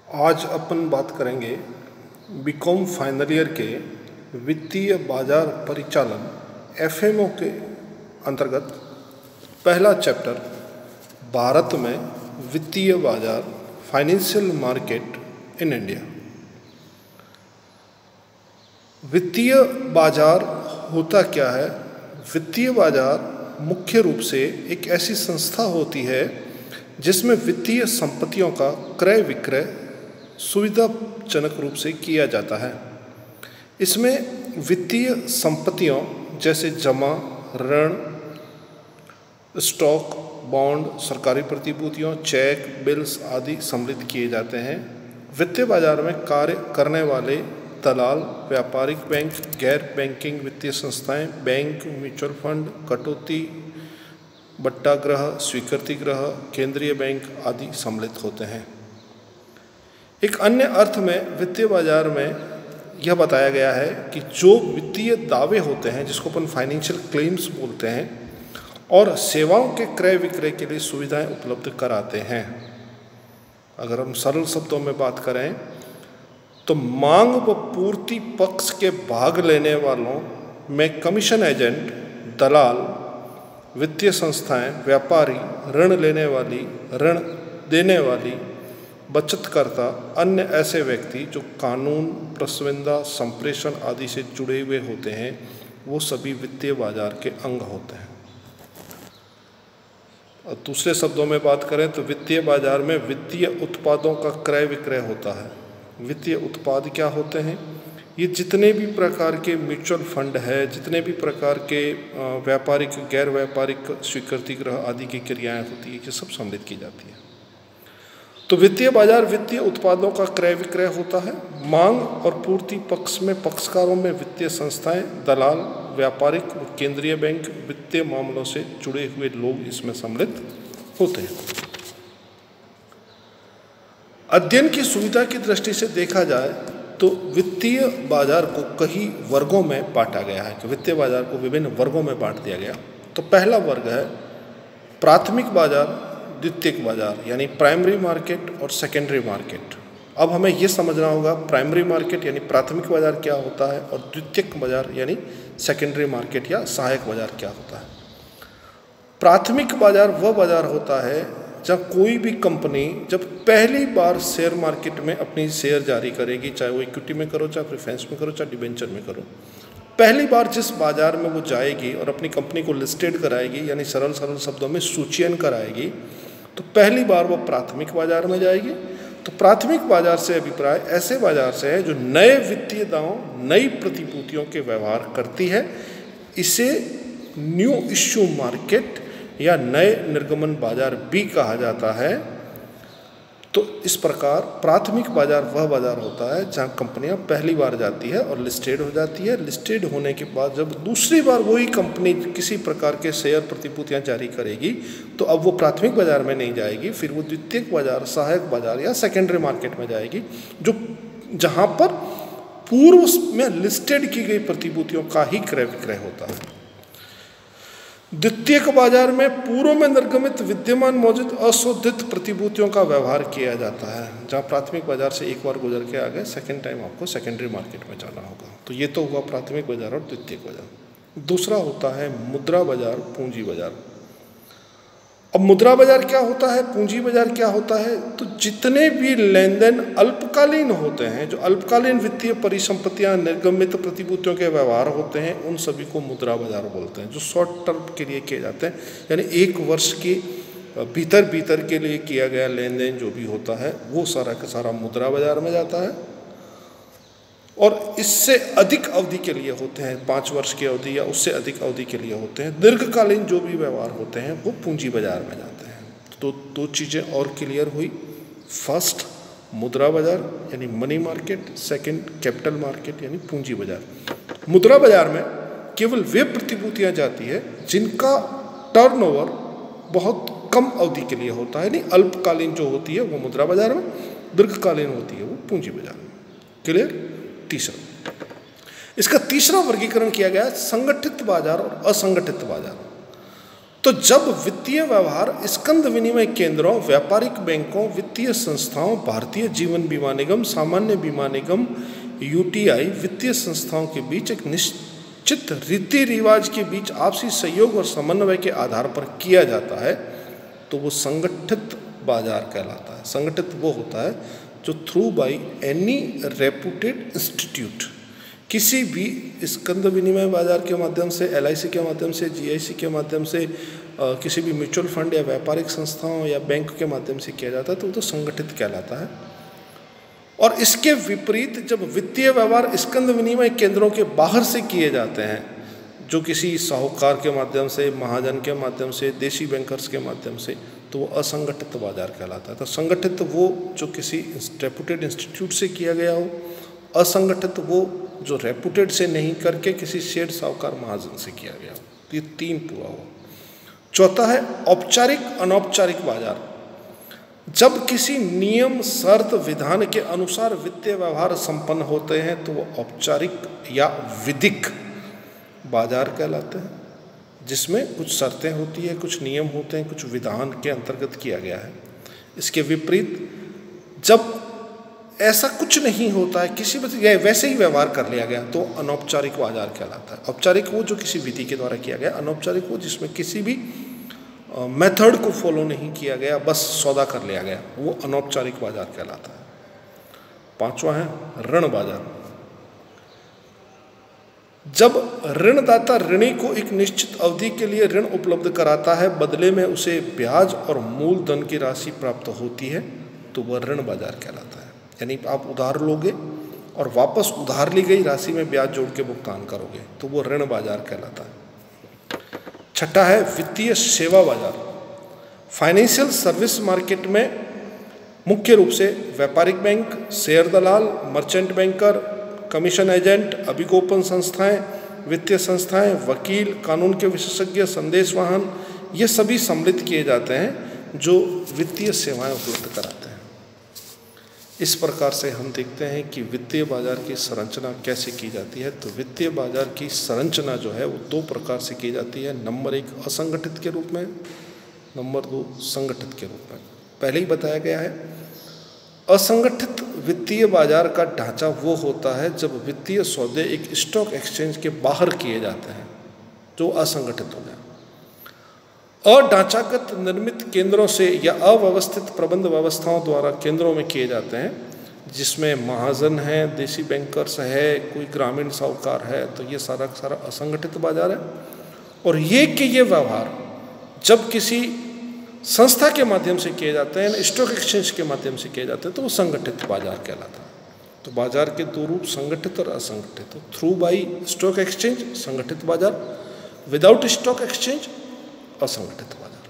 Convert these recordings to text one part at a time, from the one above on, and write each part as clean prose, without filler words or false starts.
आज अपन बात करेंगे बीकॉम फाइनल ईयर के वित्तीय बाजार परिचालन एफएमओ के अंतर्गत पहला चैप्टर भारत में वित्तीय बाजार फाइनेंशियल मार्केट इन इंडिया। वित्तीय बाजार होता क्या है? वित्तीय बाजार मुख्य रूप से एक ऐसी संस्था होती है जिसमें वित्तीय संपत्तियों का क्रय विक्रय सुविधाजनक रूप से किया जाता है। इसमें वित्तीय संपत्तियों जैसे जमा, ऋण, स्टॉक, बॉन्ड, सरकारी प्रतिभूतियों, चेक, बिल्स आदि सम्मिलित किए जाते हैं। वित्तीय बाजार में कार्य करने वाले दलाल, व्यापारिक बैंक, गैर बैंकिंग वित्तीय संस्थाएं, बैंक, म्यूचुअल फंड, कटौती, बट्टागृह, स्वीकृति गृह, केंद्रीय बैंक आदि सम्मिलित होते हैं। एक अन्य अर्थ में वित्तीय बाजार में यह बताया गया है कि जो वित्तीय दावे होते हैं जिसको अपन फाइनेंशियल क्लेम्स बोलते हैं और सेवाओं के क्रय विक्रय के लिए सुविधाएं उपलब्ध कराते हैं। अगर हम सरल शब्दों में बात करें तो मांग व पूर्ति पक्ष के भाग लेने वालों में कमीशन एजेंट, दलाल, वित्तीय संस्थाएं, व्यापारी, ऋण लेने वाली, ऋण देने वाली, बचतकर्ता, अन्य ऐसे व्यक्ति जो कानून, प्रस्विंदा, संप्रेषण आदि से जुड़े हुए होते हैं, वो सभी वित्तीय बाजार के अंग होते हैं। और दूसरे शब्दों में बात करें तो वित्तीय बाजार में वित्तीय उत्पादों का क्रय विक्रय होता है। वित्तीय उत्पाद क्या होते हैं? ये जितने भी प्रकार के म्यूचुअल फंड है, जितने भी प्रकार के व्यापारिक, गैर व्यापारिक स्वीकृति गृह आदि की क्रियाएं होती है, ये सब सम्मिलित की जाती है। तो वित्तीय बाजार वित्तीय उत्पादों का क्रय विक्रय होता है। मांग और पूर्ति पक्ष में पक्षकारों में वित्तीय संस्थाएं, दलाल, व्यापारिक और केंद्रीय बैंक वित्तीय मामलों से जुड़े हुए लोग इसमें सम्मिलित होते हैं। अध्ययन की सुविधा की दृष्टि से देखा जाए तो वित्तीय बाजार को कई वर्गों में बांटा गया है कि वित्तीय बाजार को विभिन्न वर्गों में बांट दिया गया। तो पहला वर्ग है प्राथमिक बाजार, द्वितीयक बाजार यानी प्राइमरी मार्केट और सेकेंडरी मार्केट। अब हमें यह समझना होगा प्राइमरी मार्केट यानी प्राथमिक बाजार क्या होता है और द्वितीयक बाजार यानी सेकेंडरी मार्केट या सहायक बाजार क्या होता है। प्राथमिक बाजार वह बाजार होता है जब कोई भी कंपनी जब पहली बार शेयर मार्केट में अपनी शेयर जारी करेगी, चाहे वो इक्विटी में करो, चाहे प्रेफरेंस में करो, चाहे डिबेंचर में करो, पहली बार जिस बाजार में वो जाएगी और अपनी कंपनी को लिस्टेड कराएगी यानी सरल शब्दों में सूचीयन कराएगी, तो पहली बार वो प्राथमिक बाजार में जाएगी। तो प्राथमिक बाजार से अभिप्राय ऐसे बाजार से है जो नए वित्तीय दावों, नई प्रतिभूतियों के व्यवहार करती है। इसे न्यू इश्यू मार्केट या नए निर्गमन बाजार भी कहा जाता है। तो इस प्रकार प्राथमिक बाजार वह बाजार होता है जहां कंपनियां पहली बार जाती है और लिस्टेड हो जाती है। लिस्टेड होने के बाद जब दूसरी बार वही कंपनी किसी प्रकार के शेयर प्रतिभूतियां जारी करेगी तो अब वो प्राथमिक बाजार में नहीं जाएगी, फिर वो द्वितीयक बाजार, सहायक बाजार या सेकेंडरी मार्केट में जाएगी, जो जहां पर पूर्व में लिस्टेड की गई प्रतिभूतियों का ही क्रय विक्रय होता है। द्वितीयक बाजार में पूर्व में निर्गमित विद्यमान मौजूद अशोधित प्रतिभूतियों का व्यवहार किया जाता है। जहां प्राथमिक बाजार से एक बार गुजर के आ गए, सेकेंड टाइम आपको सेकेंडरी मार्केट में जाना होगा। तो ये तो हुआ प्राथमिक बाजार और द्वितीयक बाजार। दूसरा होता है मुद्रा बाजार, पूंजी बाजार। अब मुद्रा बाजार क्या होता है, पूंजी बाजार क्या होता है? तो जितने भी लेन देन अल्पकालीन होते हैं, जो अल्पकालीन वित्तीय परिसंपत्तियां, निर्गमित प्रतिभूतियों के व्यवहार होते हैं, उन सभी को मुद्रा बाजार बोलते हैं, जो शॉर्ट टर्म के लिए किए जाते हैं, यानी एक वर्ष के भीतर के लिए किया गया लेन देन जो भी होता है वो सारा का सारा मुद्रा बाजार में जाता है। और इससे अधिक अवधि के लिए होते हैं, 5 वर्ष की अवधि या उससे अधिक अवधि के लिए होते हैं। दीर्घकालीन जो भी व्यवहार होते हैं वो पूंजी बाजार में जाते हैं। तो दो चीज़ें और क्लियर हुई। फर्स्ट मुद्रा बाजार यानी money market, second capital market यानी पूंजी बाजार। मुद्रा बाजार में केवल वे प्रतिभूतियाँ जाती है जिनका टर्नओवर बहुत कम अवधि के लिए होता है, यानी अल्पकालीन जो होती है वो मुद्रा बाजार में, दीर्घकालीन होती है वो पूंजी बाजार में। क्लियर? तीसरा, इसका तीसरा वर्गीकरण किया गया संगठित बाजार और असंगठित बाजार। तो जब वित्तीय व्यवहार स्कंद विनिमय केंद्रों, व्यापारिक बैंकों, वित्तीय संस्थाओं, भारतीय जीवन बीमा निगम, सामान्य बीमा निगम, यूटीआई वित्तीय संस्थाओं के बीच एक निश्चित रीति रिवाज के बीच आपसी सहयोग और समन्वय के आधार पर किया जाता है, तो वो संगठित बाजार कहलाता है। संगठित वो होता है जो through by any reputed institute, किसी भी स्कंद विनिमय बाजार के माध्यम से, एलआईसी के माध्यम से, जीआईसी के माध्यम से, किसी भी म्यूचुअल फंड या व्यापारिक संस्थाओं या बैंक के माध्यम से किया जाता है, तो वो तो संगठित कहलाता है। और इसके विपरीत जब वित्तीय व्यवहार स्कंद विनिमय केंद्रों के बाहर से किए जाते हैं, जो किसी साहूकार के माध्यम से, महाजन के माध्यम से, देशी बैंकर्स के माध्यम से, तो वो असंगठित बाजार कहलाता है। तो संगठित वो जो किसी रेपुटेड इंस्टीट्यूट से किया गया हो, असंगठित वो जो रेपुटेड से नहीं करके किसी शेठ साहूकार महाजन से किया गया हो। ये तीन पूरा हुआ। चौथा है औपचारिक अनौपचारिक बाजार। जब किसी नियम, शर्त, विधान के अनुसार वित्तीय व्यवहार संपन्न होते हैं तो वो औपचारिक या विधिक बाजार कहलाते हैं, जिसमें कुछ शर्तें होती है, कुछ नियम होते हैं, कुछ विधान के अंतर्गत किया गया है। इसके विपरीत जब ऐसा कुछ नहीं होता है, किसी वैसे ही व्यवहार कर लिया गया, तो अनौपचारिक बाजार कहलाता है। औपचारिक वो जो किसी विधि के द्वारा किया गया, अनौपचारिक वो जिसमें किसी भी मेथड को फॉलो नहीं किया गया, बस सौदा कर लिया गया, वो अनौपचारिक बाजार कहलाता है। पांचवा है ऋण बाजार। जब ऋणदाता ऋणी को एक निश्चित अवधि के लिए ऋण उपलब्ध कराता है, बदले में उसे ब्याज और मूलधन की राशि प्राप्त होती है, तो वह ऋण बाजार कहलाता है। यानी आप उधार लोगे और वापस उधार ली गई राशि में ब्याज जोड़ के भुगतान करोगे, तो वो ऋण बाजार कहलाता है। छठा है वित्तीय सेवा बाजार। फाइनेंशियल सर्विस मार्केट में मुख्य रूप से व्यापारिक बैंक, शेयर दलाल, मर्चेंट बैंकर, कमीशन एजेंट, अभिगोपन संस्थाएं, वित्तीय संस्थाएं, वकील, कानून के विशेषज्ञ, संदेश वाहन, ये सभी सम्मिलित किए जाते हैं जो वित्तीय सेवाएं उपलब्ध कराते हैं। इस प्रकार से हम देखते हैं कि वित्तीय बाजार की संरचना कैसे की जाती है। तो वित्तीय बाजार की संरचना जो है वो दो प्रकार से की जाती है। नंबर एक असंगठित के रूप में, नंबर दो संगठित के रूप में। पहले ही बताया गया है, असंगठित वित्तीय बाजार का ढांचा वो होता है जब वित्तीय सौदे एक स्टॉक एक्सचेंज के बाहर किए जाते हैं, जो असंगठित हो गया। अढांचागत निर्मित केंद्रों से या अव्यवस्थित प्रबंध व्यवस्थाओं द्वारा केंद्रों में किए जाते हैं, जिसमें महाजन है, देशी बैंकर्स है, कोई ग्रामीण साहूकार है, तो ये सारा सारा असंगठित बाजार है। और ये व्यवहार जब किसी संस्था के माध्यम से किए जाते हैं, स्टॉक एक्सचेंज के माध्यम से किए जाते हैं, तो वो संगठित बाजार कहलाता है। तो बाजार के दो रूप, संगठित और असंगठित। तो थ्रू बाई स्टॉक एक्सचेंज संगठित बाजार, विदाउट स्टॉक एक्सचेंज असंगठित बाजार।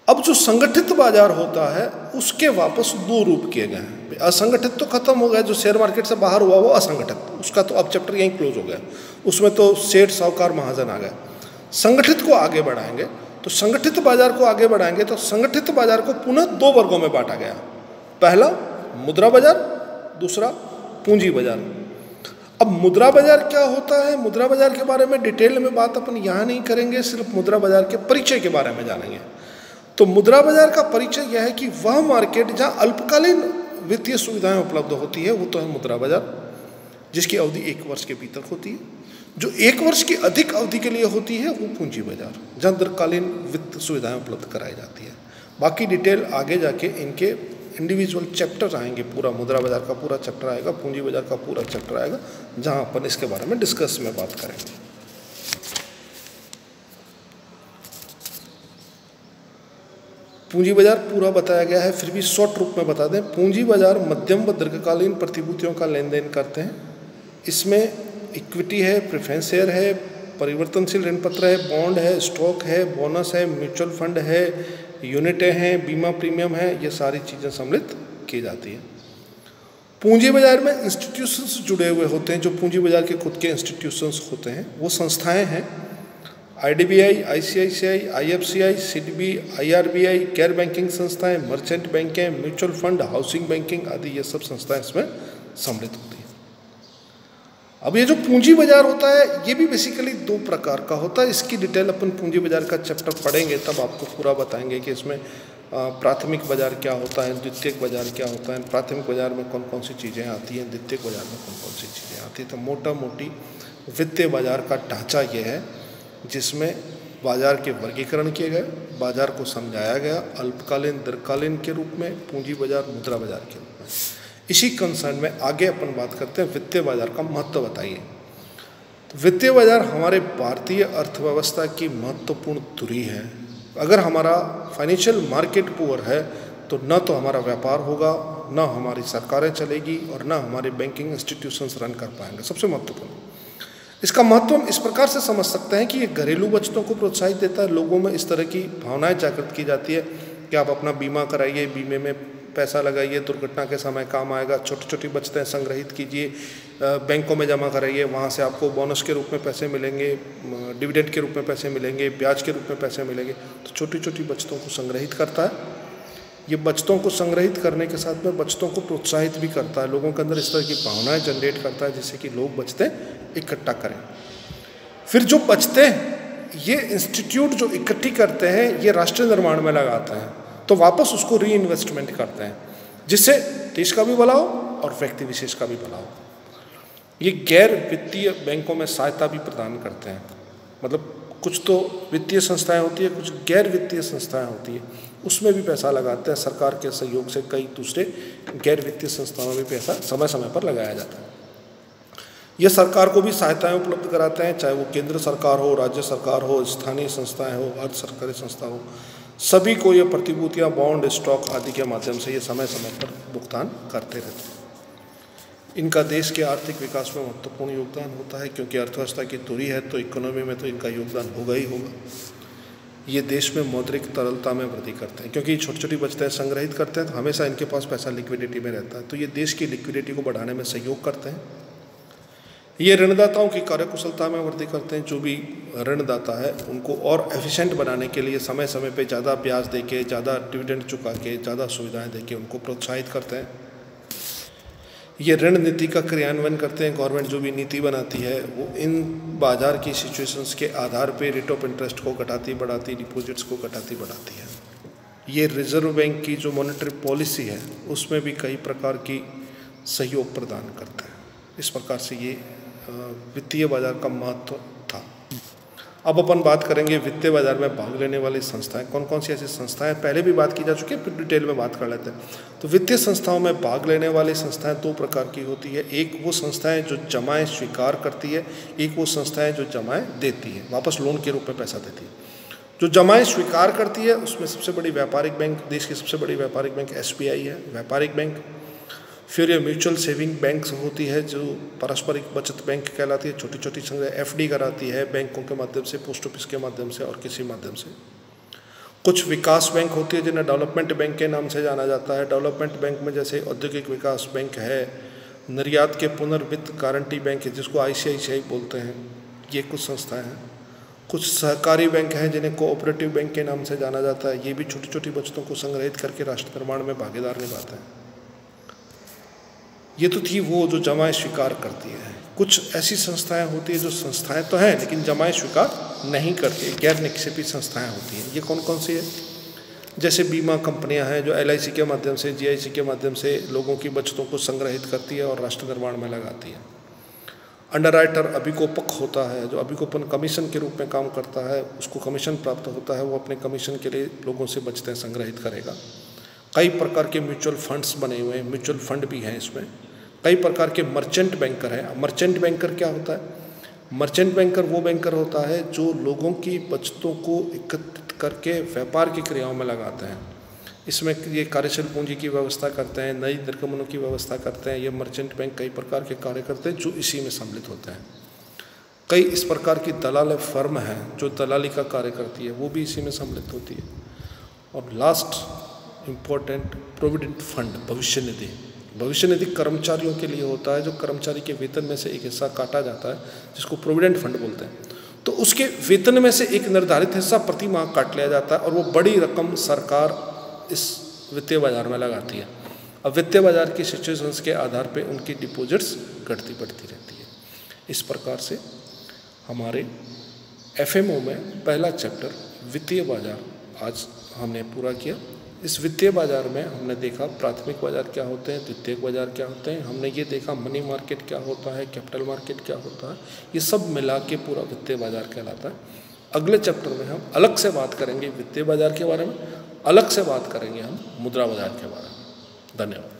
अब जो संगठित बाजार होता है उसके वापस दो रूप किए गए हैं। असंगठित तो खत्म हो गया, जो शेयर मार्केट से बाहर हुआ वो असंगठित, उसका तो अब चैप्टर यहीं क्लोज हो गया। उसमें तो सेठ साहूकार महाजन आ गए। संगठित को आगे बढ़ाएंगे, तो संगठित बाजार को आगे बढ़ाएंगे तो संगठित बाजार को पुनः दो वर्गों में बांटा गया। पहला मुद्रा बाजार, दूसरा पूंजी बाजार। अब मुद्रा बाजार क्या होता है, मुद्रा बाजार के बारे में डिटेल में बात अपन यहाँ नहीं करेंगे, सिर्फ मुद्रा बाजार के परिचय के बारे में जानेंगे। तो मुद्रा बाजार का परिचय यह है कि वह मार्केट जहाँ अल्पकालीन वित्तीय सुविधाएं उपलब्ध होती है, वो तो है मुद्रा बाजार, जिसकी अवधि 1 वर्ष के भीतर होती है। जो 1 वर्ष की अधिक अवधि के लिए होती है वो पूंजी बाजार, जहाँ दीर्घकालीन वित्त सुविधाएं उपलब्ध कराई जाती है। बाकी डिटेल आगे जाके इनके इंडिविजुअल चैप्टर आएंगे, पूरा मुद्रा बाजार का पूरा चैप्टर आएगा, पूंजी बाजार का पूरा चैप्टर आएगा, जहाँ अपन इसके बारे में डिस्कस में बात करेंगे। पूंजी बाजार पूरा बताया गया है, फिर भी शॉर्ट रूप में बता दें। पूंजी बाजार मध्यम व दीर्घकालीन प्रतिभूतियों का लेन देन करते हैं। इसमें इक्विटी है, प्रेफरेंस शेयर है, परिवर्तनशील ऋण पत्र है, बॉन्ड है, स्टॉक है, बोनस है, म्यूचुअल फंड है, यूनिटें हैं, बीमा प्रीमियम है, ये सारी चीज़ें सम्मिलित की जाती हैं। पूंजी बाजार में इंस्टीट्यूशंस जुड़े हुए होते हैं, जो पूंजी बाजार के खुद के इंस्टीट्यूशंस होते हैं, वो संस्थाएं हैं। IDBI, ICICI, IFCI, SIDBI, IRBI, गैर बैंकिंग संस्थाएं, मर्चेंट बैंकें, म्यूचुअल फंड, हाउसिंग बैंकिंग आदि, ये सब संस्थाएं इसमें सम्मिलित होती हैं। अब ये जो पूंजी बाजार होता है ये भी बेसिकली दो प्रकार का होता है। इसकी डिटेल अपन पूंजी बाजार का चैप्टर पढ़ेंगे तब आपको पूरा बताएंगे कि इसमें प्राथमिक बाजार क्या होता है, द्वितीयक बाजार क्या होता है, प्राथमिक बाजार में कौन कौन सी चीज़ें आती हैं, द्वितीयक बाजार में कौन कौन सी चीज़ें आती हैं। तो मोटा मोटी वित्तीय बाजार का ढांचा ये है जिसमें बाजार के वर्गीकरण किए गए, बाजार को समझाया गया अल्पकालीन दीर्घकालीन के रूप में, पूंजी बाजार मुद्रा बाजार के रूप में। इसी कंसर्न में आगे अपन बात करते हैं वित्तीय बाजार का महत्व बताइए। तो वित्तीय बाजार हमारे भारतीय अर्थव्यवस्था की महत्वपूर्ण धुरी है। अगर हमारा फाइनेंशियल मार्केट पुअर है तो न तो हमारा व्यापार होगा, न हमारी सरकारें चलेगी और न हमारे बैंकिंग इंस्टीट्यूशंस रन कर पाएंगे। सबसे महत्वपूर्ण इसका महत्व हम इस प्रकार से समझ सकते हैं कि ये घरेलू बचतों को प्रोत्साहित देता है। लोगों में इस तरह की भावनाएं जागृत की जाती है कि आप अपना बीमा कराइए, बीमे में पैसा लगाइए, दुर्घटना के समय काम आएगा, छोटी छोटी बचतें संग्रहित कीजिए, बैंकों में जमा कराइए, वहाँ से आपको बोनस के रूप में पैसे मिलेंगे, डिविडेंड के रूप में पैसे मिलेंगे, ब्याज के रूप में पैसे मिलेंगे। तो छोटी छोटी बचतों को संग्रहित करता है। ये बचतों को संग्रहित करने के साथ में बचतों को प्रोत्साहित भी करता है, लोगों के अंदर इस तरह की भावनाएं जनरेट करता है जिससे कि लोग बचतें इकट्ठा करें। फिर जो बचतें ये इंस्टीट्यूट जो इकट्ठी करते हैं ये राष्ट्र निर्माण में लगाते हैं, तो वापस उसको री इन्वेस्टमेंट करते हैं जिससे देश का भी भला हो और व्यक्ति विशेष का भी भला हो। ये गैर वित्तीय बैंकों में सहायता भी प्रदान करते हैं। मतलब कुछ तो वित्तीय संस्थाएं होती है, कुछ गैर वित्तीय संस्थाएं होती है, उसमें भी पैसा लगाते हैं। सरकार के सहयोग से कई दूसरे गैर वित्तीय संस्थाओं में भी पैसा समय समय पर लगाया जाता है। ये सरकार को भी सहायताएं उपलब्ध कराते हैं, चाहे वो केंद्र सरकार हो, राज्य सरकार हो, स्थानीय संस्थाएं हो, अर्ध सरकारी संस्था हो, सभी को ये प्रतिभूतियाँ, बॉन्ड, स्टॉक आदि के माध्यम से ये समय समय पर भुगतान करते रहते हैं। इनका देश के आर्थिक विकास में महत्वपूर्ण योगदान होता है क्योंकि अर्थव्यवस्था की धुरी है तो इकोनॉमी में तो इनका योगदान होगा ही होगा। ये देश में मौद्रिक तरलता में वृद्धि करते हैं क्योंकि छोटी छोटी बचतें संग्रहित करते हैं तो हमेशा इनके पास पैसा लिक्विडिटी में रहता है, तो ये देश की लिक्विडिटी को बढ़ाने में सहयोग करते हैं। ये ऋणदाताओं की कार्यकुशलता में वृद्धि करते हैं। जो भी ऋणदाता है उनको और एफिशिएंट बनाने के लिए समय समय पे ज़्यादा ब्याज देके, ज़्यादा डिविडेंड चुका के, ज़्यादा सुविधाएं देके उनको प्रोत्साहित करते हैं। ये ऋण नीति का क्रियान्वयन करते हैं। गवर्नमेंट जो भी नीति बनाती है वो इन बाजार की सिचुएशंस के आधार पे रेट ऑफ इंटरेस्ट को घटाती बढ़ाती, डिपॉजिट्स को घटाती बढ़ाती है। ये रिजर्व बैंक की जो मॉनेटरी पॉलिसी है उसमें भी कई प्रकार की सहयोग प्रदान करता है। इस प्रकार से ये वित्तीय बाजार का महत्व था। अब अपन बात करेंगे वित्तीय बाजार में भाग लेने वाली संस्थाएं कौन कौन सी ऐसी संस्थाएं, पहले भी बात की जा चुकी है, फिर डिटेल में बात कर लेते हैं। तो वित्तीय संस्थाओं में भाग लेने वाली संस्थाएं दो प्रकार की होती है। एक वो संस्थाएं जो जमाएं स्वीकार करती है, एक वो संस्थाएं जो जमाएं देती है, वापस लोन के रूप में पैसा देती है। जो जमाएं स्वीकार करती है उसमें सबसे बड़ी व्यापारिक बैंक, देश की सबसे बड़ी व्यापारिक बैंक SBI है, व्यापारिक बैंक। फिर ये म्यूचुअल सेविंग बैंक होती है जो पारस्परिक बचत बैंक कहलाती है, छोटी छोटी संग्रह FD कराती है बैंकों के माध्यम से, पोस्ट ऑफिस के माध्यम से और किसी माध्यम से। कुछ विकास बैंक होती है जिन्हें डेवलपमेंट बैंक के नाम से जाना जाता है। डेवलपमेंट बैंक में जैसे औद्योगिक विकास बैंक है, निर्यात के पुनर्वित्त गारंटी बैंक है जिसको ICICI बोलते हैं, ये कुछ संस्थाएँ हैं। कुछ सहकारी बैंक हैं जिन्हें कोऑपरेटिव बैंक के नाम से जाना जाता है, ये भी छोटी छोटी बचतों को संग्रहित करके राष्ट्र निर्माण में भागीदार निभाते हैं। ये तो थी वो जो जमाएं स्वीकार करती है। कुछ ऐसी संस्थाएं होती है जो संस्थाएं तो हैं लेकिन जमाएं स्वीकार नहीं करती, गैर निक्षेपी संस्थाएं होती हैं। ये कौन कौन सी है? जैसे बीमा कंपनियां हैं जो LIC के माध्यम से, GIC के माध्यम से लोगों की बचतों को संग्रहित करती है और राष्ट्र निर्माण में लगाती है। अंडरराइटर अभिकोपक होता है जो अभिकोपन कमीशन के रूप में काम करता है, उसको कमीशन प्राप्त होता है, वो अपने कमीशन के लिए लोगों से बचतें संग्रहित करेगा। कई प्रकार के म्यूचुअल फंड्स बने हुए हैं, म्यूचुअल फंड भी हैं इसमें। कई प्रकार के मर्चेंट बैंकर हैं। मर्चेंट बैंकर क्या होता है? मर्चेंट बैंकर वो बैंकर होता है जो लोगों की बचतों को एकत्रित करके व्यापार की क्रियाओं में लगाते हैं। इसमें ये कार्यशील पूंजी की व्यवस्था करते हैं, नई निर्गमनों की व्यवस्था करते हैं। ये मर्चेंट बैंक कई प्रकार के कार्य करते हैं जो इसी में सम्मिलित होते हैं। कई इस प्रकार की दलाल फर्म है जो दलाली का कार्य करती है, वो भी इसी में सम्मिलित होती है। और लास्ट इम्पोर्टेंट प्रोविडेंट फंड, भविष्य निधि। भविष्य निधि कर्मचारियों के लिए होता है, जो कर्मचारी के वेतन में से एक हिस्सा काटा जाता है जिसको प्रोविडेंट फंड बोलते हैं। तो उसके वेतन में से एक निर्धारित हिस्सा प्रति माह काट लिया जाता है और वो बड़ी रकम सरकार इस वित्तीय बाजार में लगाती है। अब वित्तीय बाजार की सिचुएशंस के आधार पे उनकी डिपॉजिट्स घटती बढ़ती रहती है। इस प्रकार से हमारे FMO में पहला चैप्टर वित्तीय बाजार आज हमने पूरा किया। इस वित्तीय बाजार में हमने देखा प्राथमिक बाजार क्या होते हैं, द्वितीयक बाजार क्या होते हैं, हमने ये देखा मनी मार्केट क्या होता है, कैपिटल मार्केट क्या होता है, ये सब मिला के पूरा वित्तीय बाजार कहलाता है। अगले चैप्टर में हम अलग से बात करेंगे वित्तीय बाजार के बारे में, अलग से बात करेंगे हम मुद्रा बाजार के बारे में। धन्यवाद।